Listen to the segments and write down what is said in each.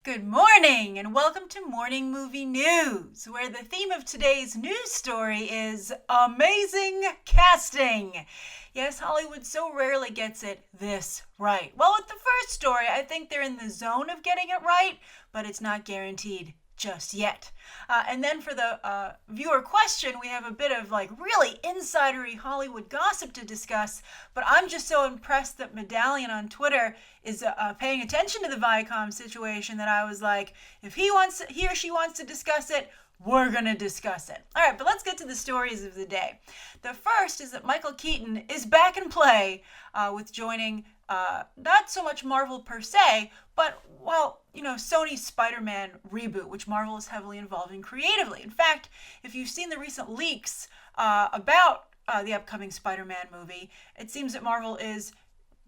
Good morning and welcome to Morning Movie News, where the theme of today's news story is amazing casting. Yes, Hollywood so rarely gets it this right. Well, with the first story, I think they're in the zone of getting it right, but it's not guaranteed just yet. And then for the viewer question, we have a bit of really insidery Hollywood gossip to discuss, but I'm just so impressed that Medallion on Twitter is paying attention to the Viacom situation that I was like, if he or she wants to discuss it, we're going to discuss it. All right, but let's get to the stories of the day. The first is that Michael Keaton is back in play with joining not so much Marvel per se, but, Sony's Spider-Man reboot, which Marvel is heavily involved in creatively. In fact, if you've seen the recent leaks about the upcoming Spider-Man movie, it seems that Marvel is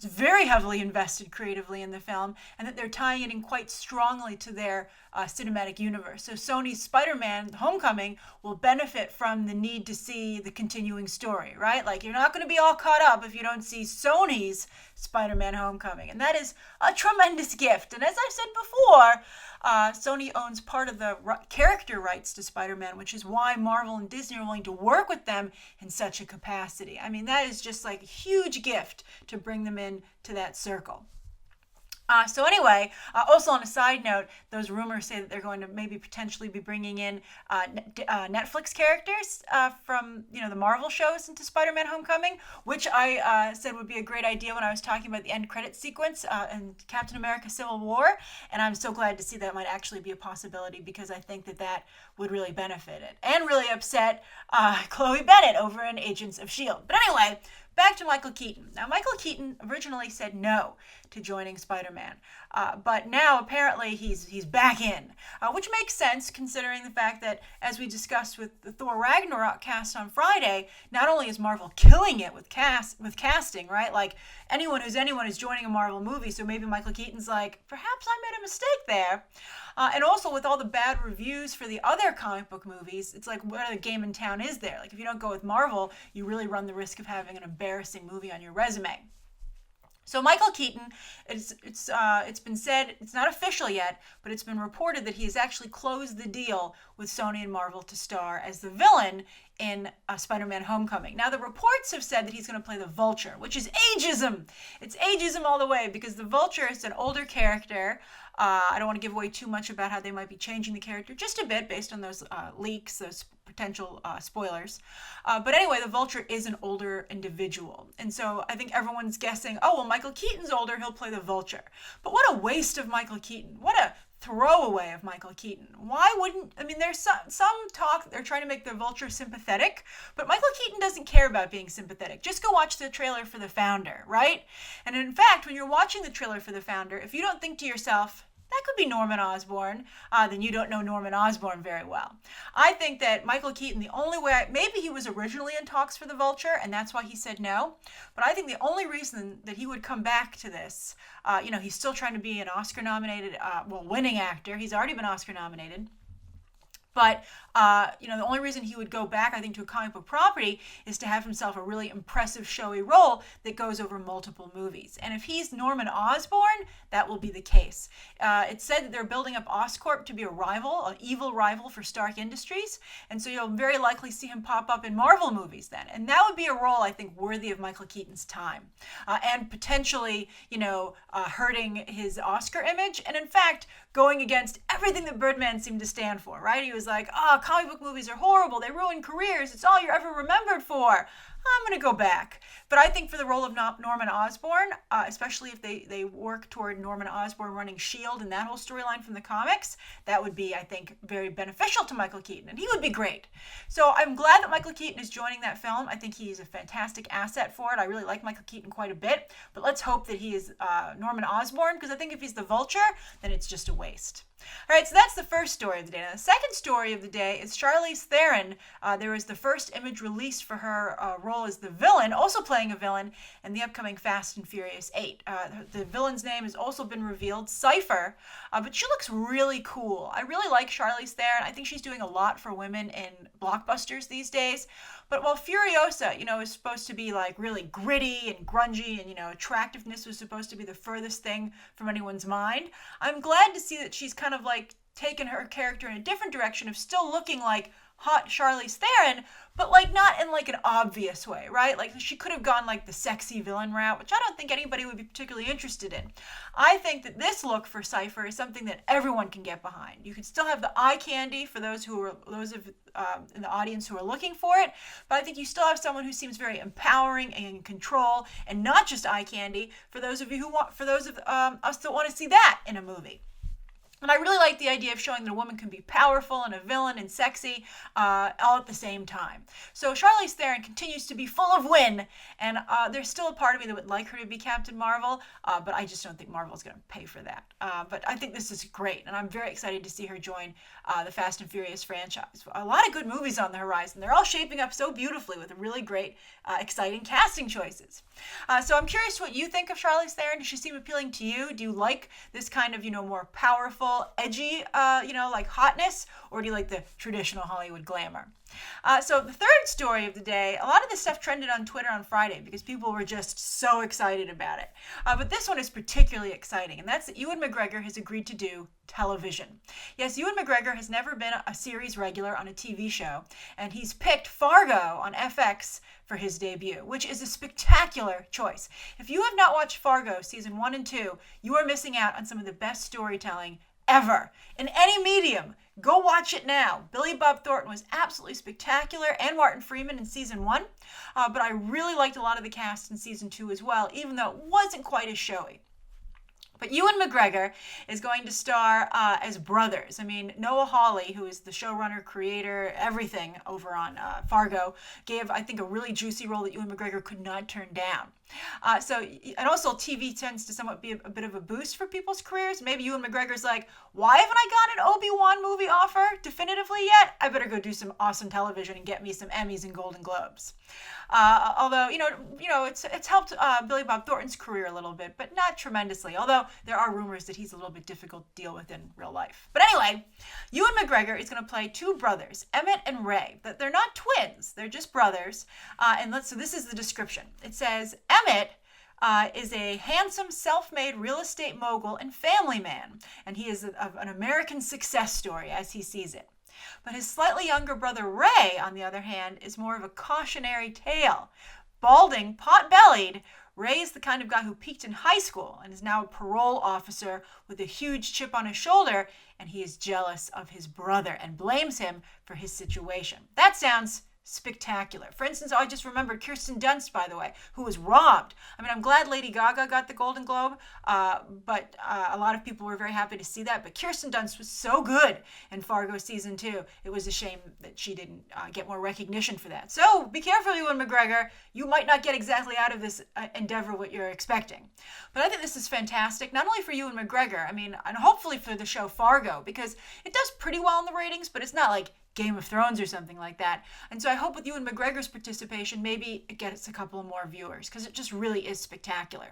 very heavily invested creatively in the film, and that they're tying it in quite strongly to their cinematic universe. So Sony's Spider-Man Homecoming will benefit from the need to see the continuing story, right? Like, you're not going to be all caught up if you don't see Sony's Spider-Man Homecoming, and that is a tremendous gift. And as I've said before, Sony owns part of the character rights to Spider-Man, which is why Marvel and Disney are willing to work with them in such a capacity. I mean, that is just like a huge gift to bring them in to that circle. Also on a side note, those rumors say that they're going to maybe potentially be bringing in Netflix characters from the Marvel shows into Spider-Man Homecoming, which I said would be a great idea when I was talking about the end credit sequence in Captain America Civil War, and I'm so glad to see that might actually be a possibility, because I think that would really benefit it and really upset Chloe Bennett over in Agents of S.H.I.E.L.D. But anyway, back to Michael Keaton. Now, Michael Keaton originally said no to joining Spider-Man, but now apparently he's back in, which makes sense considering the fact that, as we discussed with the Thor Ragnarok cast on Friday, not only is Marvel killing it with casting, right? Like, anyone is joining a Marvel movie, so maybe Michael Keaton's like, perhaps I made a mistake there. And also with all the bad reviews for the other comic book movies, it's like, what other game in town is there? Like, if you don't go with Marvel, you really run the risk of having an embarrassing movie on your resume. So Michael Keaton, it's been said, it's not official yet, but it's been reported that he has actually closed the deal with Sony and Marvel to star as the villain in Spider-Man Homecoming. Now, the reports have said that he's going to play the Vulture, which is ageism. It's ageism all the way, because the Vulture is an older character. I don't want to give away too much about how they might be changing the character, just a bit based on those leaks, those potential spoilers. But anyway, the Vulture is an older individual. And so I think everyone's guessing, oh, well, Michael Keaton's older, he'll play the Vulture. But what a waste of Michael Keaton. What a throwaway of Michael Keaton. Why wouldn't, there's some talk that they're trying to make the Vulture sympathetic, but Michael Keaton doesn't care about being sympathetic. Just go watch the trailer for The Founder, right? And in fact, when you're watching the trailer for The Founder, if you don't think to yourself, that could be Norman Osborn, then you don't know Norman Osborn very well. I think that Michael Keaton, the only way, maybe he was originally in talks for the Vulture, and that's why he said no, but I think the only reason that he would come back to this, he's still trying to be an Oscar-nominated, winning actor. He's already been Oscar-nominated. But, the only reason he would go back, I think, to a comic book property is to have himself a really impressive, showy role that goes over multiple movies. And if he's Norman Osborn, that will be the case. It's said that they're building up Oscorp to be a rival, an evil rival for Stark Industries. And so you'll very likely see him pop up in Marvel movies then. And that would be a role, I think, worthy of Michael Keaton's time. And potentially, hurting his Oscar image. And in fact, going against everything that Birdman seemed to stand for, right? He was like, comic book movies are horrible. They ruin careers. It's all you're ever remembered for. I'm going to go back. But I think for the role of Norman Osborn, especially if they work toward Norman Osborn running S.H.I.E.L.D. and that whole storyline from the comics, that would be, I think, very beneficial to Michael Keaton. And he would be great. So I'm glad that Michael Keaton is joining that film. I think he's a fantastic asset for it. I really like Michael Keaton quite a bit. But let's hope that he is Norman Osborn, because I think if he's the Vulture, then it's just a waste. All right, so that's the first story of the day. Now, the second story of the day is Charlize Theron. There was the first image released for her role role as the villain, also playing a villain in the upcoming Fast and Furious 8. The villain's name has also been revealed, Cypher, but she looks really cool. I really like Charlize Theron. I think she's doing a lot for women in blockbusters these days. But while Furiosa, is supposed to be like really gritty and grungy and, attractiveness was supposed to be the furthest thing from anyone's mind, I'm glad to see that she's kind of like taken her character in a different direction of still looking like hot Charlize Theron, but like not in like an obvious way, right? Like she could have gone like the sexy villain route, which I don't think anybody would be particularly interested in. I think that this look for Cypher is something that everyone can get behind. You can still have the eye candy for those in the audience who are looking for it, but I think you still have someone who seems very empowering and in control, and not just eye candy for those of us that want to see that in a movie. And I really like the idea of showing that a woman can be powerful and a villain and sexy all at the same time. So Charlize Theron continues to be full of win, and there's still a part of me that would like her to be Captain Marvel, but I just don't think Marvel is going to pay for that. But I think this is great, and I'm very excited to see her join the Fast and Furious franchise. A lot of good movies on the horizon. They're all shaping up so beautifully with really great, exciting casting choices. So I'm curious what you think of Charlize Theron. Does she seem appealing to you? Do you like this kind of, more powerful, edgy, like hotness, or do you like the traditional Hollywood glamour? So the third story of the day, a lot of this stuff trended on Twitter on Friday because people were just so excited about it. But this one is particularly exciting, and that's that Ewan McGregor has agreed to do television. Yes, Ewan McGregor has never been a series regular on a TV show, and he's picked Fargo on FX for his debut, which is a spectacular choice. If you have not watched Fargo season 1 and 2, you are missing out on some of the best storytelling ever in any medium. Go watch it now. Billy Bob Thornton was absolutely spectacular, and Martin Freeman in season 1, but I really liked a lot of the cast in season 2 as well, even though it wasn't quite as showy. But Ewan McGregor is going to star as brothers. I mean, Noah Hawley, who is the showrunner, creator, everything over on Fargo, gave, I think, a really juicy role that Ewan McGregor could not turn down. And also TV tends to somewhat be a bit of a boost for people's careers. Maybe Ewan McGregor's like, why haven't I got an Obi-Wan movie offer definitively yet? I better go do some awesome television and get me some Emmys and Golden Globes. Although, it's helped Billy Bob Thornton's career a little bit, but not tremendously. Although there are rumors that he's a little bit difficult to deal with in real life. But anyway, Ewan McGregor is going to play two brothers, Emmett and Ray. But they're not twins; they're just brothers. So this is the description. It says Emmett is a handsome, self-made real estate mogul and family man, and he is an American success story as he sees it. But his slightly younger brother Ray, on the other hand, is more of a cautionary tale. Balding, pot-bellied, Ray is the kind of guy who peaked in high school and is now a parole officer with a huge chip on his shoulder, and he is jealous of his brother and blames him for his situation. That sounds spectacular. For instance, I just remembered Kirsten Dunst, by the way, who was robbed. I mean, I'm glad Lady Gaga got the Golden Globe, but a lot of people were very happy to see that. But Kirsten Dunst was so good in Fargo season 2. It was a shame that she didn't get more recognition for that. So be careful, Ewan McGregor. You might not get exactly out of this endeavor what you're expecting. But I think this is fantastic, not only for Ewan McGregor, and hopefully for the show Fargo, because it does pretty well in the ratings, but it's not like Game of Thrones or something like that. And so I hope with Ewan McGregor's participation, maybe it gets a couple of more viewers, because it just really is spectacular.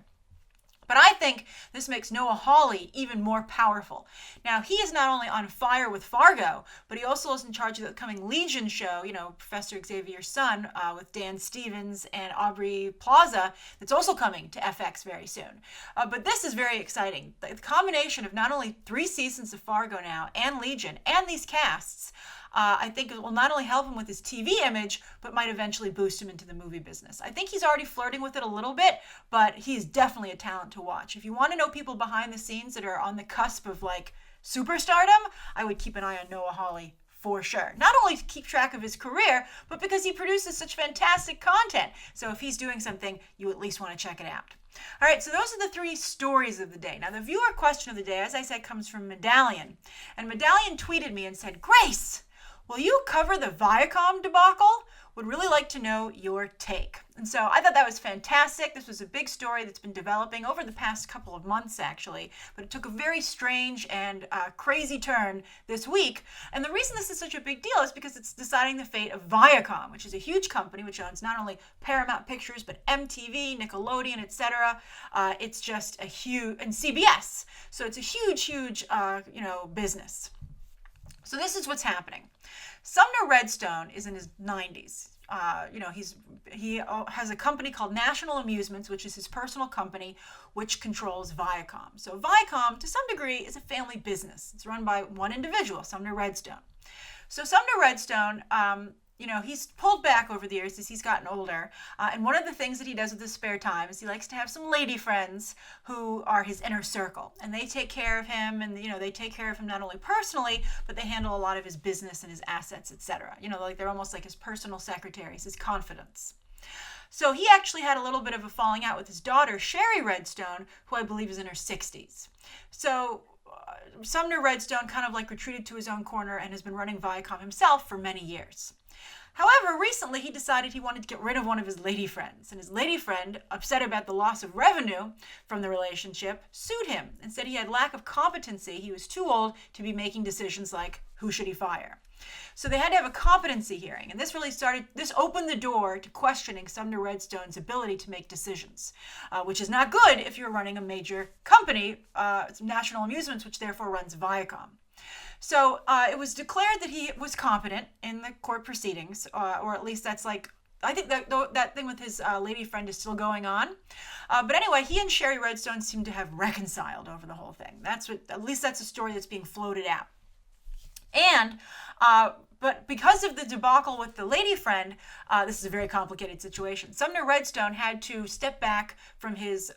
But I think this makes Noah Hawley even more powerful. Now, he is not only on fire with Fargo, but he also is in charge of the upcoming Legion show, Professor Xavier's son, with Dan Stevens and Aubrey Plaza, that's also coming to FX very soon. But this is very exciting. The combination of not only 3 seasons of Fargo now, and Legion, and these casts, I think it will not only help him with his TV image, but might eventually boost him into the movie business. I think he's already flirting with it a little bit, but he's definitely a talent to watch. If you want to know people behind the scenes that are on the cusp of superstardom, I would keep an eye on Noah Hawley for sure. Not only to keep track of his career, but because he produces such fantastic content. So if he's doing something, you at least want to check it out. All right, so those are the 3 stories of the day. Now, the viewer question of the day, as I said, comes from Medallion. And Medallion tweeted me and said, Grace, Will you cover the Viacom debacle? Would really like to know your take. And so I thought that was fantastic. This was a big story that's been developing over the past couple of months, actually, but it took a very strange and crazy turn this week. And the reason this is such a big deal is because it's deciding the fate of Viacom, which is a huge company which owns not only Paramount Pictures, but MTV, Nickelodeon, etc. It's just a huge, and CBS. So it's a huge, business. So this is what's happening. Sumner Redstone is in his 90s. He has a company called National Amusements, which is his personal company, which controls Viacom. So Viacom, to some degree, is a family business. It's run by one individual, Sumner Redstone. So Sumner Redstone, he's pulled back over the years as he's gotten older. And one of the things that he does with his spare time is he likes to have some lady friends who are his inner circle. And they take care of him, and, they take care of him not only personally, but they handle a lot of his business and his assets, etc. They're almost like his personal secretaries, his confidants. So he actually had a little bit of a falling out with his daughter, Sherry Redstone, who I believe is in her 60s. So Sumner Redstone kind of like retreated to his own corner and has been running Viacom himself for many years. However, recently he decided he wanted to get rid of one of his lady friends, and his lady friend, upset about the loss of revenue from the relationship, sued him and said he had lack of competency. He was too old to be making decisions like who should he fire. So they had to have a competency hearing, and this opened the door to questioning Sumner Redstone's ability to make decisions, which is not good if you're running a major company, National Amusements, which therefore runs Viacom. So it was declared that he was competent in the court proceedings, or at least that's like, I think that thing with his lady friend is still going on. But anyway, he and Sherry Redstone seem to have reconciled over the whole thing. At least that's a story that's being floated out. And but because of the debacle with the lady friend, this is a very complicated situation. Sumner Redstone had to step back from his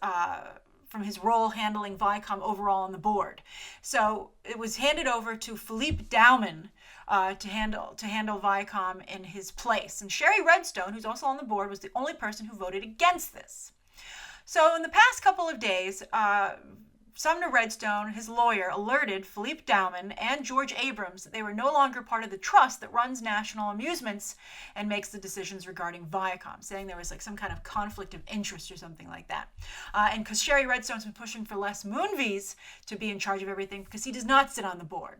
role handling Viacom overall on the board. So it was handed over to Philippe Dauman to handle Viacom in his place. And Sherry Redstone, who's also on the board, was the only person who voted against this. So in the past couple of days, Sumner Redstone, his lawyer, alerted Philippe Dauman and George Abrams that they were no longer part of the trust that runs National Amusements and makes the decisions regarding Viacom, saying there was like some kind of conflict of interest or something like that. And because Sherry Redstone's been pushing for Les Moonves to be in charge of everything because he does not sit on the board.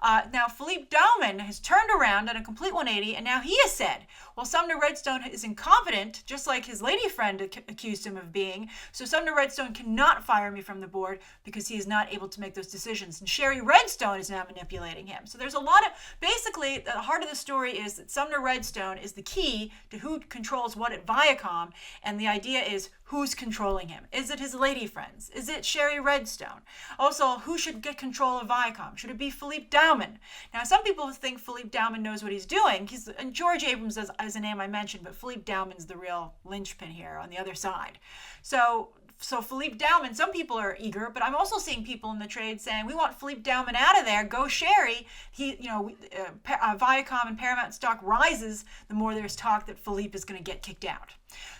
Now, Philippe Dauman has turned around on a complete 180, and now he has said, well, Sumner Redstone is incompetent, just like his lady friend accused him of being, so Sumner Redstone cannot fire me from the board because he is not able to make those decisions. And Sherry Redstone is now manipulating him. So there's a lot of, basically, the heart of the story is that Sumner Redstone is the key to who controls what at Viacom, and the idea is who's controlling him. Is it his lady friends? Is it Sherry Redstone? Also, who should get control of Viacom? Should it be Philippe Dauman? Now, some people think Philippe Dauman knows what he's doing. And George Abrams is a name I mentioned, but Philippe Dauman's the real linchpin here on the other side. So Philippe Dauman, some people are eager, but I'm also seeing people in the trade saying, we want Philippe Dauman out of there, go Sherry. Viacom and Paramount stock rises the more there's talk that Philippe is going to get kicked out.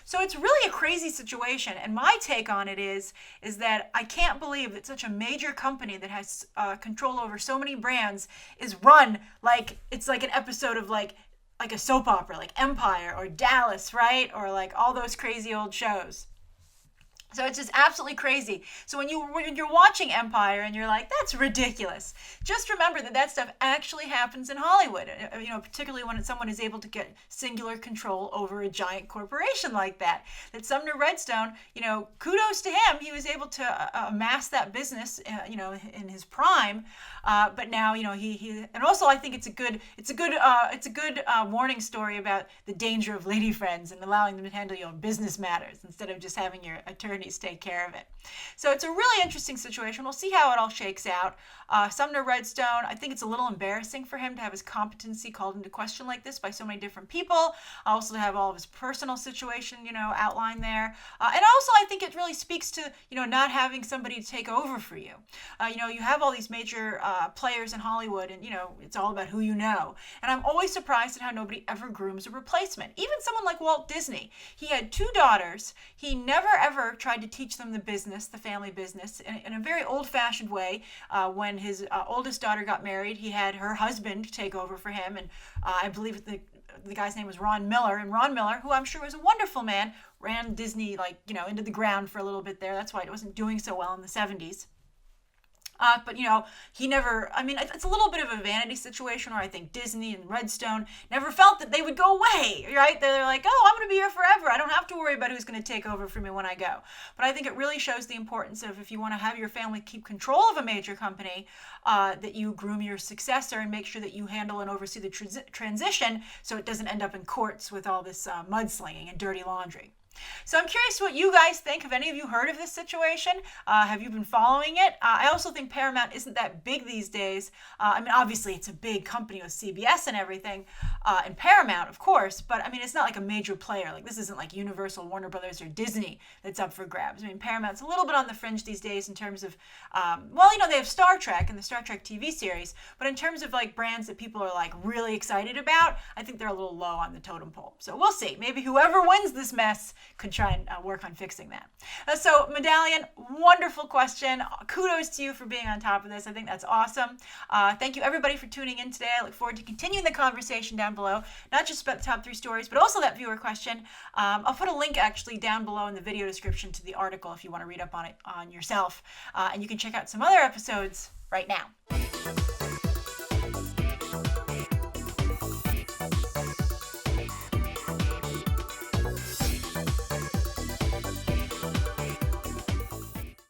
So it's really a crazy situation, and my take on it is that I can't believe that such a major company that has control over so many brands is run like it's like an episode of like a soap opera, like Empire or Dallas, right? Or like all those crazy old shows. So it's just absolutely crazy. So when you're watching Empire and you're like, that's ridiculous, just remember that stuff actually happens in Hollywood. Particularly when someone is able to get singular control over a giant corporation like that. That Sumner Redstone, kudos to him. He was able to amass that business, in his prime. But now, he and also I think it's a good warning story about the danger of lady friends and allowing them to handle your business matters instead of just having your attorneys take care of it. So it's a really interesting situation. We'll see how it all shakes out. Sumner Redstone, I think it's a little embarrassing for him to have his competency called into question like this by so many different people. Also to have all of his personal situation, outlined there. And also I think it really speaks to, not having somebody to take over for you. You have all these major players in Hollywood and, it's all about who you know. And I'm always surprised at how nobody ever grooms a replacement. Even someone like Walt Disney. He had 2 daughters. He never ever tried tried to teach them the business, the family business, in a very old-fashioned way. When his oldest daughter got married, he had her husband take over for him, and I believe the guy's name was Ron Miller. And Ron Miller, who I'm sure was a wonderful man, ran Disney into the ground for a little bit there. That's why it wasn't doing so well in the 70s. But he never, it's a little bit of a vanity situation where I think Disney and Redstone never felt that they would go away, right? They're like, oh, I'm going to be here forever. I don't have to worry about who's going to take over for me when I go. But I think it really shows the importance of, if you want to have your family keep control of a major company, that you groom your successor and make sure that you handle and oversee the transition so it doesn't end up in courts with all this mudslinging and dirty laundry. So I'm curious what you guys think. Have any of you heard of this situation? Have you been following it? I also think Paramount isn't that big these days. Obviously it's a big company with CBS and everything, and Paramount, of course, but it's not like a major player. Like, this isn't like Universal, Warner Brothers, or Disney that's up for grabs. Paramount's a little bit on the fringe these days in terms of, they have Star Trek and the Star Trek TV series, but in terms of like brands that people are like really excited about, I think they're a little low on the totem pole. So we'll see. Maybe whoever wins this mess could try and work on fixing that. So Medallion, wonderful question. Kudos to you for being on top of this. I think that's awesome. Thank you everybody for tuning in today. I look forward to continuing the conversation down below, not just about the top 3 stories, but also that viewer question. I'll put a link actually down below in the video description to the article if you want to read up on it on yourself. And you can check out some other episodes right now.